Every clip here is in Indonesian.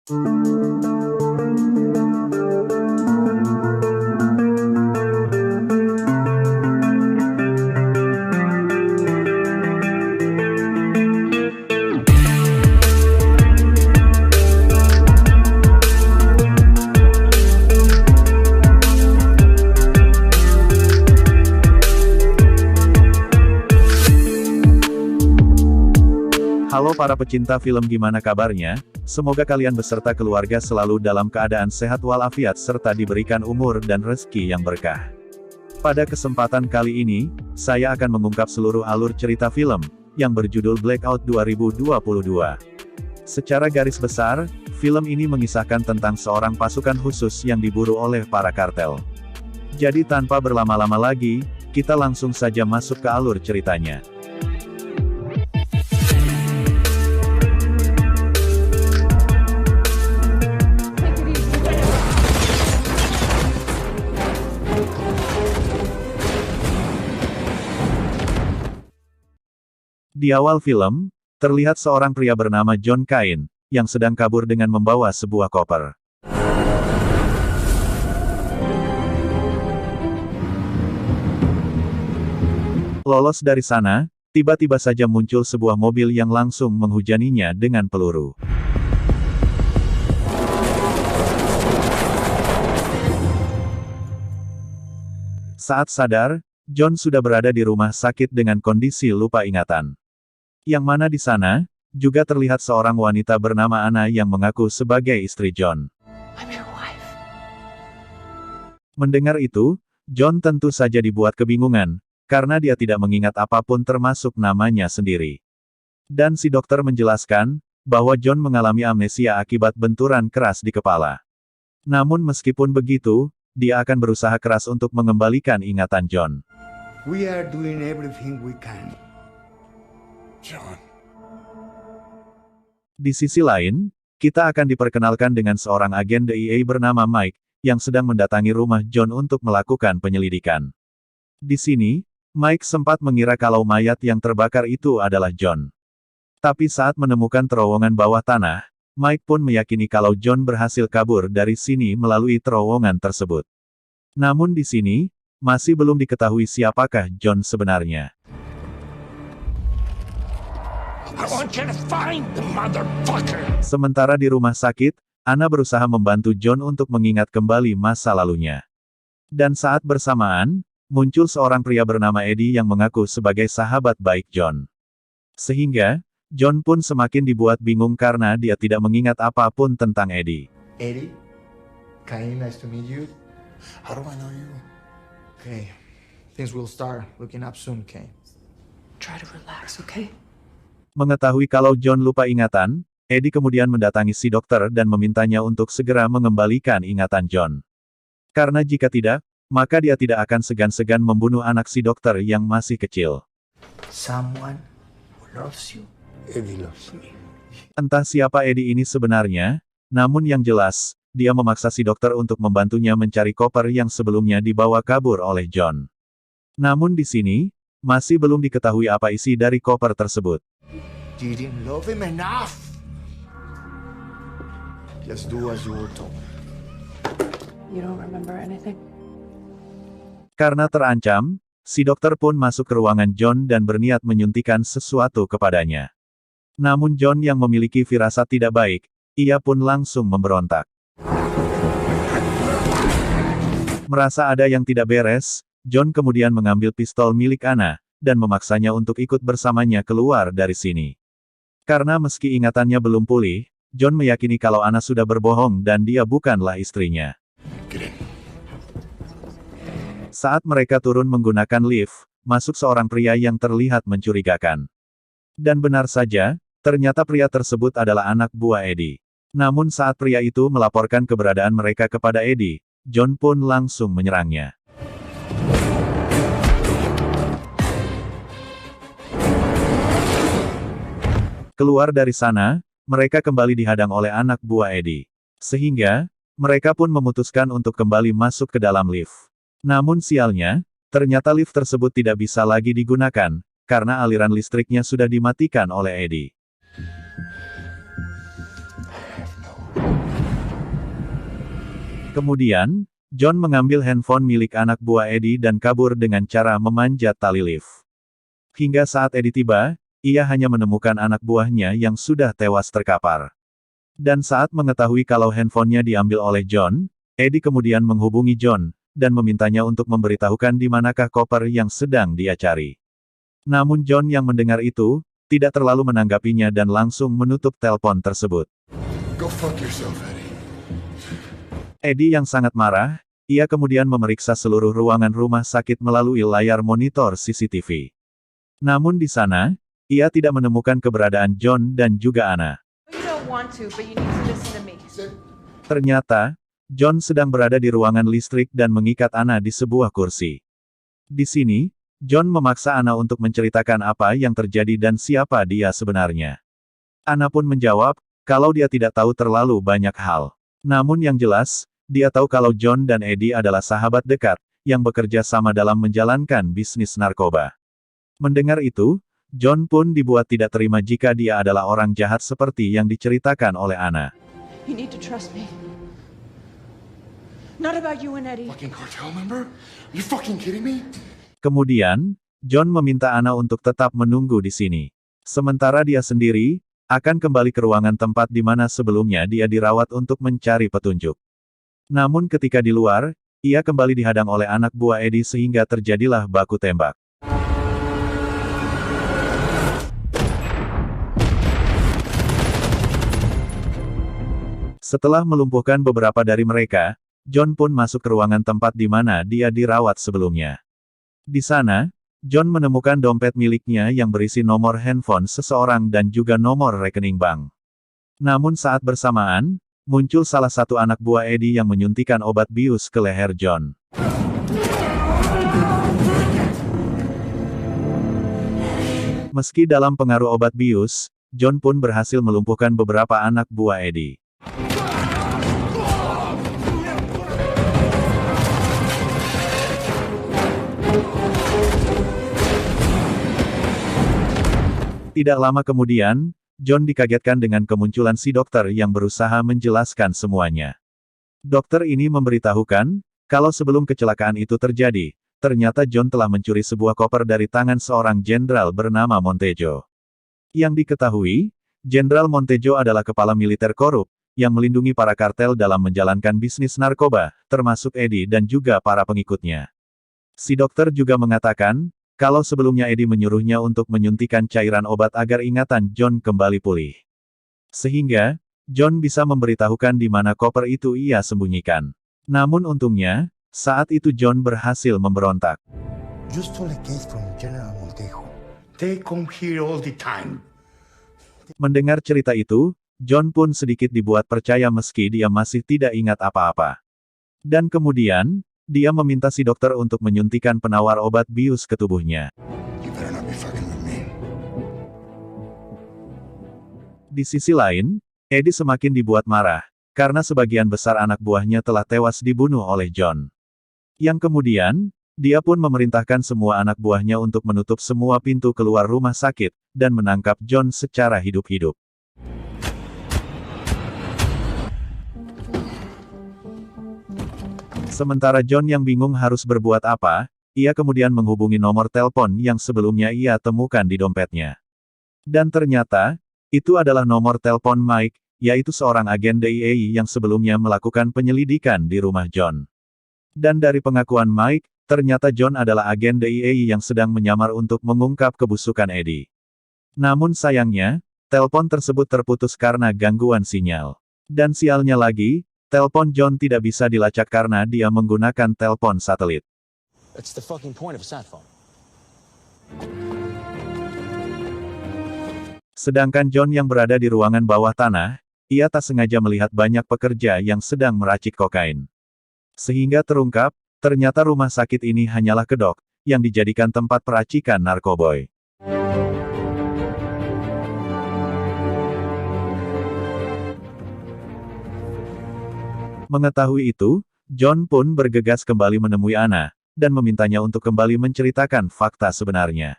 Halo para pecinta film, gimana kabarnya? Semoga kalian beserta keluarga selalu dalam keadaan sehat walafiat serta diberikan umur dan rezeki yang berkah. Pada kesempatan kali ini, saya akan mengungkap seluruh alur cerita film, yang berjudul Blackout 2022. Secara garis besar, film ini mengisahkan tentang seorang pasukan khusus yang diburu oleh para kartel. Jadi tanpa berlama-lama lagi, kita langsung saja masuk ke alur ceritanya. Di awal film, terlihat seorang pria bernama John Cain, yang sedang kabur dengan membawa sebuah koper. Lolos dari sana, tiba-tiba saja muncul sebuah mobil yang langsung menghujaninya dengan peluru. Saat sadar, John sudah berada di rumah sakit dengan kondisi lupa ingatan. Yang mana di sana, juga terlihat seorang wanita bernama Anna yang mengaku sebagai istri John. I'm your wife. Mendengar itu, John tentu saja dibuat kebingungan, karena dia tidak mengingat apapun termasuk namanya sendiri. Dan si dokter menjelaskan, bahwa John mengalami amnesia akibat benturan keras di kepala. Namun meskipun begitu, dia akan berusaha keras untuk mengembalikan ingatan John. We are doing everything we can. John. Di sisi lain, kita akan diperkenalkan dengan seorang agen DEA bernama Mike, yang sedang mendatangi rumah John untuk melakukan penyelidikan. Di sini, Mike sempat mengira kalau mayat yang terbakar itu adalah John. Tapi saat menemukan terowongan bawah tanah, Mike pun meyakini kalau John berhasil kabur dari sini melalui terowongan tersebut. Namun di sini, masih belum diketahui siapakah John sebenarnya. I want you to find the motherfucker. Sementara di rumah sakit, Anna berusaha membantu John untuk mengingat kembali masa lalunya. Dan saat bersamaan, muncul seorang pria bernama Eddie yang mengaku sebagai sahabat baik John. Sehingga, John pun semakin dibuat bingung karena dia tidak mengingat apapun tentang Eddie. Eddie, Cain, nice to meet you. How do I know you? Okay, things will start looking up soon, Cain. Try to relax, okay? Mengetahui kalau John lupa ingatan, Eddie kemudian mendatangi si dokter dan memintanya untuk segera mengembalikan ingatan John. Karena jika tidak, maka dia tidak akan segan-segan membunuh anak si dokter yang masih kecil. Someone who loves you. Eddie loves me. Entah siapa Eddie ini sebenarnya, namun yang jelas, dia memaksa si dokter untuk membantunya mencari koper yang sebelumnya dibawa kabur oleh John. Namun di sini, masih belum diketahui apa isi dari koper tersebut. Didn't love him enough. Just do as you were told. You don't remember anything? Karena terancam, si dokter pun masuk ke ruangan John dan berniat menyuntikkan sesuatu kepadanya. Namun John yang memiliki firasat tidak baik, ia pun langsung memberontak. Merasa ada yang tidak beres, John kemudian mengambil pistol milik Anna, dan memaksanya untuk ikut bersamanya keluar dari sini. Karena meski ingatannya belum pulih, John meyakini kalau Anna sudah berbohong dan dia bukanlah istrinya. Saat mereka turun menggunakan lift, masuk seorang pria yang terlihat mencurigakan. Dan benar saja, ternyata pria tersebut adalah anak buah Eddie. Namun saat pria itu melaporkan keberadaan mereka kepada Eddie, John pun langsung menyerangnya. Keluar dari sana, mereka kembali dihadang oleh anak buah Eddie. Sehingga, mereka pun memutuskan untuk kembali masuk ke dalam lift. Namun sialnya, ternyata lift tersebut tidak bisa lagi digunakan, karena aliran listriknya sudah dimatikan oleh Eddie. Kemudian, John mengambil handphone milik anak buah Eddie dan kabur dengan cara memanjat tali lift. Hingga saat Eddie tiba, ia hanya menemukan anak buahnya yang sudah tewas terkapar. Dan saat mengetahui kalau handphonenya diambil oleh John, Eddie kemudian menghubungi John, dan memintanya untuk memberitahukan di manakah koper yang sedang dia cari. Namun John yang mendengar itu, tidak terlalu menanggapinya dan langsung menutup telepon tersebut. Go fuck yourself, Eddie. Eddie yang sangat marah, ia kemudian memeriksa seluruh ruangan rumah sakit melalui layar monitor CCTV. Namun di sana, ia tidak menemukan keberadaan John dan juga Anna. Ternyata, John sedang berada di ruangan listrik dan mengikat Anna di sebuah kursi. Di sini, John memaksa Anna untuk menceritakan apa yang terjadi dan siapa dia sebenarnya. Anna pun menjawab, kalau dia tidak tahu terlalu banyak hal. Namun yang jelas, dia tahu kalau John dan Eddie adalah sahabat dekat, yang bekerja sama dalam menjalankan bisnis narkoba. Mendengar itu, John pun dibuat tidak terima jika dia adalah orang jahat seperti yang diceritakan oleh Anna. You need to trust me. Not about you and Eddie. Fucking cartel member? Are you fucking kidding me? Kemudian, John meminta Anna untuk tetap menunggu di sini. Sementara dia sendiri, akan kembali ke ruangan tempat di mana sebelumnya dia dirawat untuk mencari petunjuk. Namun ketika di luar, ia kembali dihadang oleh anak buah Eddie sehingga terjadilah baku tembak. Setelah melumpuhkan beberapa dari mereka, John pun masuk ke ruangan tempat di mana dia dirawat sebelumnya. Di sana, John menemukan dompet miliknya yang berisi nomor handphone seseorang dan juga nomor rekening bank. Namun saat bersamaan, muncul salah satu anak buah Eddie yang menyuntikkan obat bius ke leher John. Meski dalam pengaruh obat bius, John pun berhasil melumpuhkan beberapa anak buah Eddie. Tidak lama kemudian, John dikagetkan dengan kemunculan si dokter yang berusaha menjelaskan semuanya. Dokter ini memberitahukan, kalau sebelum kecelakaan itu terjadi, ternyata John telah mencuri sebuah koper dari tangan seorang jenderal bernama Montejo. Yang diketahui, Jenderal Montejo adalah kepala militer korup, yang melindungi para kartel dalam menjalankan bisnis narkoba, termasuk Eddie dan juga para pengikutnya. Si dokter juga mengatakan, kalau sebelumnya Eddie menyuruhnya untuk menyuntikkan cairan obat agar ingatan John kembali pulih. Sehingga, John bisa memberitahukan di mana koper itu ia sembunyikan. Namun untungnya, saat itu John berhasil memberontak. You stole a case from General Montejo. They come here all the time. Mendengar cerita itu, John pun sedikit dibuat percaya meski dia masih tidak ingat apa-apa. Dan kemudian, dia meminta si dokter untuk menyuntikkan penawar obat bius ke tubuhnya. You better not be fucking with me. Di sisi lain, Eddie semakin dibuat marah, karena sebagian besar anak buahnya telah tewas dibunuh oleh John. Yang kemudian, dia pun memerintahkan semua anak buahnya untuk menutup semua pintu keluar rumah sakit, dan menangkap John secara hidup-hidup. Sementara John yang bingung harus berbuat apa, ia kemudian menghubungi nomor telepon yang sebelumnya ia temukan di dompetnya. Dan ternyata, itu adalah nomor telepon Mike, yaitu seorang agen DIA yang sebelumnya melakukan penyelidikan di rumah John. Dan dari pengakuan Mike, ternyata John adalah agen DIA yang sedang menyamar untuk mengungkap kebusukan Eddie. Namun sayangnya, telepon tersebut terputus karena gangguan sinyal. Dan sialnya lagi, telepon John tidak bisa dilacak karena dia menggunakan telepon satelit. That's the fucking point of a sat phone. Sedangkan John yang berada di ruangan bawah tanah, ia tak sengaja melihat banyak pekerja yang sedang meracik kokain. Sehingga terungkap, ternyata rumah sakit ini hanyalah kedok, yang dijadikan tempat peracikan narkoboy. Mengetahui itu, John pun bergegas kembali menemui Anna, dan memintanya untuk kembali menceritakan fakta sebenarnya.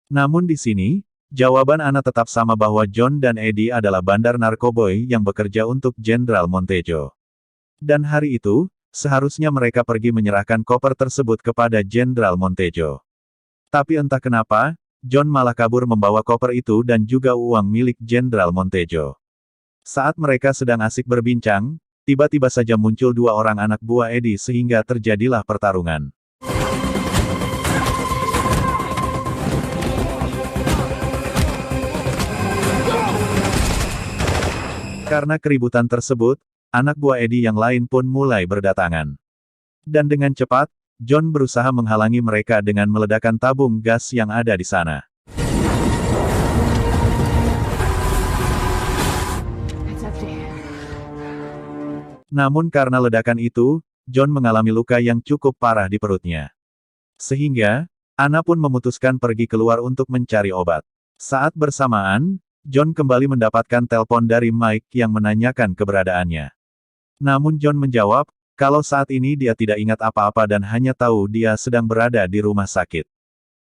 Namun di sini, jawaban Anna tetap sama bahwa John dan Eddie adalah bandar narkoboy yang bekerja untuk Jenderal Montejo. Dan hari itu, seharusnya mereka pergi menyerahkan koper tersebut kepada Jenderal Montejo. Tapi entah kenapa, John malah kabur membawa koper itu dan juga uang milik Jenderal Montejo. Saat mereka sedang asik berbincang, tiba-tiba saja muncul dua orang anak buah Eddie sehingga terjadilah pertarungan. Karena keributan tersebut, anak buah Eddie yang lain pun mulai berdatangan. Dan dengan cepat, John berusaha menghalangi mereka dengan meledakkan tabung gas yang ada di sana. It's empty. Namun karena ledakan itu, John mengalami luka yang cukup parah di perutnya. Sehingga, Anna pun memutuskan pergi keluar untuk mencari obat. Saat bersamaan, John kembali mendapatkan telepon dari Mike yang menanyakan keberadaannya. Namun John menjawab, kalau saat ini dia tidak ingat apa-apa dan hanya tahu dia sedang berada di rumah sakit.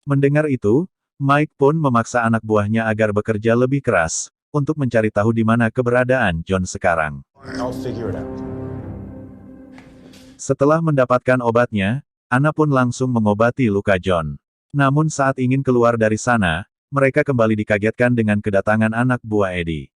Mendengar itu, Mike pun memaksa anak buahnya agar bekerja lebih keras, untuk mencari tahu di mana keberadaan John sekarang. I'll figure it out. Setelah mendapatkan obatnya, Anna pun langsung mengobati luka John. Namun saat ingin keluar dari sana, mereka kembali dikagetkan dengan kedatangan anak buah Eddie.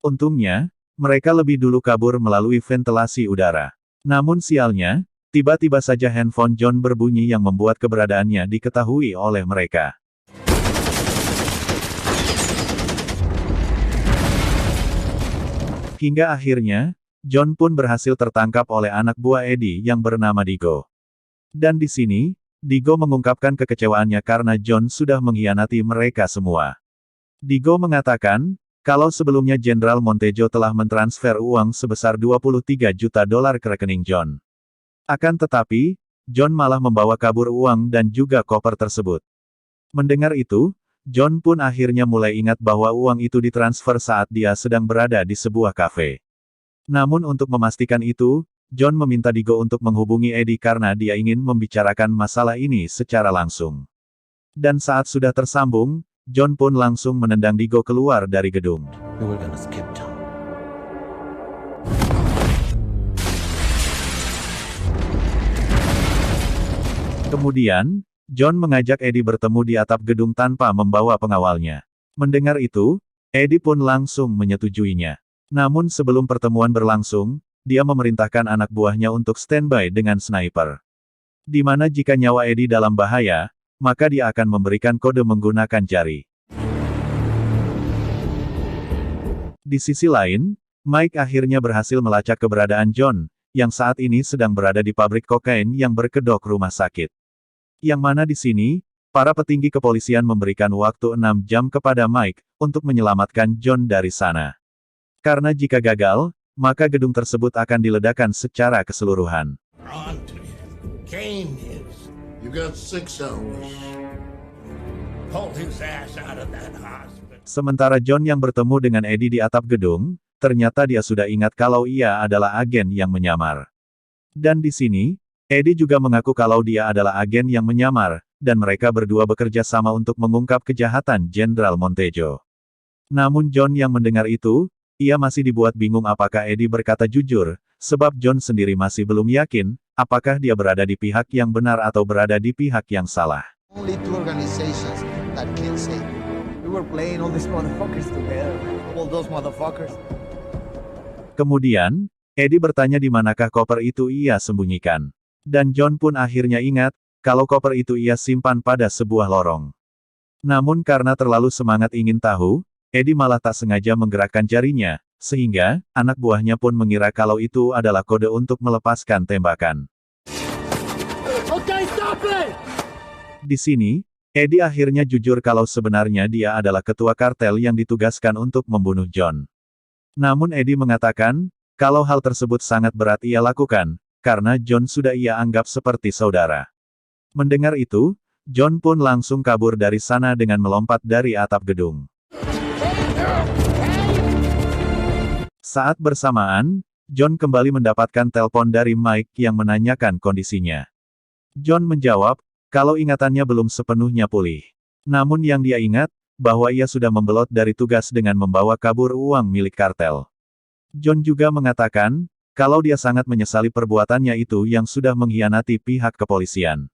Untungnya, mereka lebih dulu kabur melalui ventilasi udara. Namun sialnya, tiba-tiba saja handphone John berbunyi yang membuat keberadaannya diketahui oleh mereka. Hingga akhirnya, John pun berhasil tertangkap oleh anak buah Eddie yang bernama Digo. Dan di sini, Digo mengungkapkan kekecewaannya karena John sudah mengkhianati mereka semua. Digo mengatakan, kalau sebelumnya Jenderal Montejo telah mentransfer uang sebesar 23 juta dolar ke rekening John. Akan tetapi, John malah membawa kabur uang dan juga koper tersebut. Mendengar itu, John pun akhirnya mulai ingat bahwa uang itu ditransfer saat dia sedang berada di sebuah kafe. Namun untuk memastikan itu, John meminta Digo untuk menghubungi Eddie karena dia ingin membicarakan masalah ini secara langsung. Dan saat sudah tersambung, John pun langsung menendang Digo keluar dari gedung. We were gonna skip town. Kemudian, John mengajak Eddie bertemu di atap gedung tanpa membawa pengawalnya. Mendengar itu, Eddie pun langsung menyetujuinya. Namun sebelum pertemuan berlangsung, dia memerintahkan anak buahnya untuk standby dengan sniper. Di mana jika nyawa Eddie dalam bahaya, maka dia akan memberikan kode menggunakan jari. Di sisi lain, Mike akhirnya berhasil melacak keberadaan John, yang saat ini sedang berada di pabrik kokain yang berkedok rumah sakit. Yang mana di sini, para petinggi kepolisian memberikan waktu 6 jam kepada Mike, untuk menyelamatkan John dari sana. Karena jika gagal, maka gedung tersebut akan diledakkan secara keseluruhan. On to you. Game is. You got 6 hours. Pull his ass out of that hospital. Sementara John yang bertemu dengan Eddie di atap gedung, ternyata dia sudah ingat kalau ia adalah agen yang menyamar. Dan di sini, Eddie juga mengaku kalau dia adalah agen yang menyamar, dan mereka berdua bekerja sama untuk mengungkap kejahatan Jenderal Montejo. Namun John yang mendengar itu, ia masih dibuat bingung apakah Eddie berkata jujur, sebab John sendiri masih belum yakin, apakah dia berada di pihak yang benar atau berada di pihak yang salah. Only 2 organizations that can say we were playing all these motherfuckers together. All those motherfuckers. Kemudian, Eddie bertanya di manakah koper itu ia sembunyikan. Dan John pun akhirnya ingat, kalau koper itu ia simpan pada sebuah lorong. Namun karena terlalu semangat ingin tahu, Eddie malah tak sengaja menggerakkan jarinya, sehingga, anak buahnya pun mengira kalau itu adalah kode untuk melepaskan tembakan. Okay, stop it! Di sini, Eddie akhirnya jujur kalau sebenarnya dia adalah ketua kartel yang ditugaskan untuk membunuh John. Namun Eddie mengatakan, kalau hal tersebut sangat berat ia lakukan, karena John sudah ia anggap seperti saudara. Mendengar itu, John pun langsung kabur dari sana dengan melompat dari atap gedung. Saat bersamaan, John kembali mendapatkan telepon dari Mike yang menanyakan kondisinya. John menjawab, kalau ingatannya belum sepenuhnya pulih. Namun yang dia ingat, bahwa ia sudah membelot dari tugas dengan membawa kabur uang milik kartel. John juga mengatakan, kalau dia sangat menyesali perbuatannya itu yang sudah mengkhianati pihak kepolisian.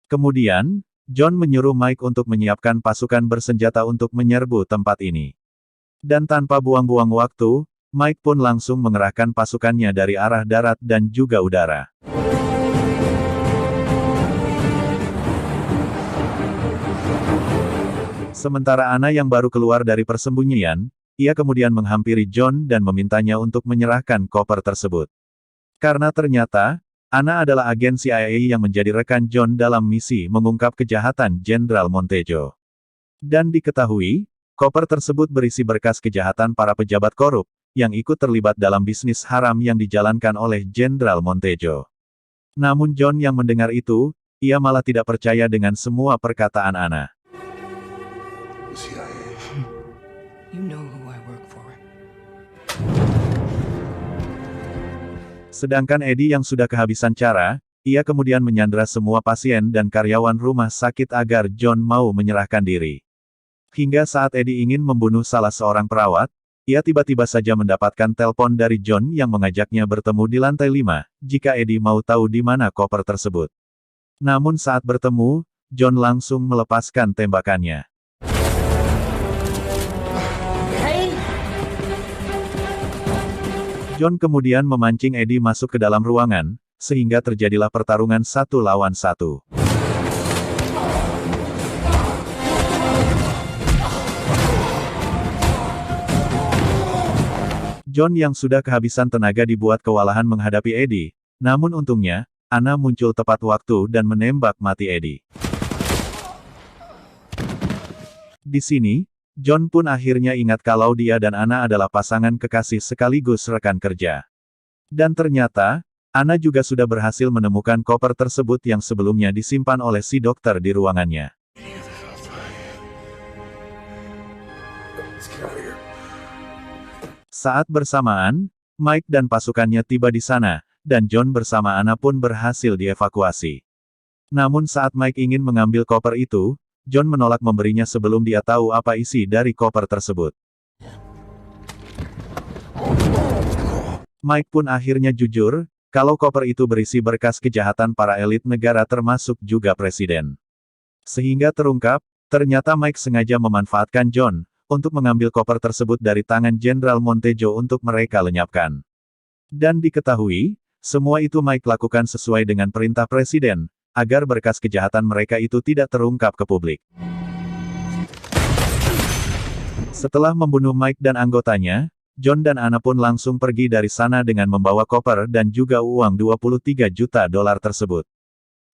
Kemudian, John menyuruh Mike untuk menyiapkan pasukan bersenjata untuk menyerbu tempat ini. Dan tanpa buang-buang waktu, Mike pun langsung mengerahkan pasukannya dari arah darat dan juga udara. Sementara Anna yang baru keluar dari persembunyian, ia kemudian menghampiri John dan memintanya untuk menyerahkan koper tersebut. Karena ternyata, Anna adalah agen CIA yang menjadi rekan John dalam misi mengungkap kejahatan Jenderal Montejo. Dan diketahui, koper tersebut berisi berkas kejahatan para pejabat korup, yang ikut terlibat dalam bisnis haram yang dijalankan oleh Jenderal Montejo. Namun John yang mendengar itu, ia malah tidak percaya dengan semua perkataan Anna. You know who I work for. Sedangkan Eddie yang sudah kehabisan cara, ia kemudian menyandra semua pasien dan karyawan rumah sakit agar John mau menyerahkan diri. Hingga saat Eddie ingin membunuh salah seorang perawat, ia tiba-tiba saja mendapatkan telepon dari John yang mengajaknya bertemu di lantai 5, jika Eddie mau tahu di mana koper tersebut. Namun saat bertemu, John langsung melepaskan tembakannya. John kemudian memancing Eddie masuk ke dalam ruangan, sehingga terjadilah pertarungan 1 lawan 1. John yang sudah kehabisan tenaga dibuat kewalahan menghadapi Eddie, namun untungnya, Anna muncul tepat waktu dan menembak mati Eddie. Di sini, John pun akhirnya ingat kalau dia dan Anna adalah pasangan kekasih sekaligus rekan kerja. Dan ternyata, Anna juga sudah berhasil menemukan koper tersebut yang sebelumnya disimpan oleh si dokter di ruangannya. Saat bersamaan, Mike dan pasukannya tiba di sana, dan John bersama Anna pun berhasil dievakuasi. Namun saat Mike ingin mengambil koper itu, John menolak memberinya sebelum dia tahu apa isi dari koper tersebut. Mike pun akhirnya jujur, kalau koper itu berisi berkas kejahatan para elit negara termasuk juga presiden. Sehingga terungkap, ternyata Mike sengaja memanfaatkan John, untuk mengambil koper tersebut dari tangan Jenderal Montejo untuk mereka lenyapkan. Dan diketahui, semua itu Mike lakukan sesuai dengan perintah presiden, agar berkas kejahatan mereka itu tidak terungkap ke publik. Setelah membunuh Mike dan anggotanya, John dan Anna pun langsung pergi dari sana dengan membawa koper dan juga uang $23 juta tersebut.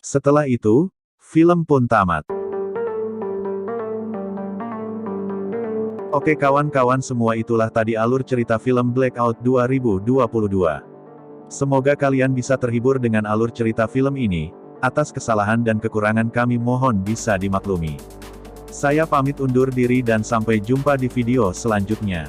Setelah itu, film pun tamat. Oke kawan-kawan, semua itulah tadi alur cerita film Blackout 2022. Semoga kalian bisa terhibur dengan alur cerita film ini. Atas kesalahan dan kekurangan kami mohon bisa dimaklumi. Saya pamit undur diri dan sampai jumpa di video selanjutnya.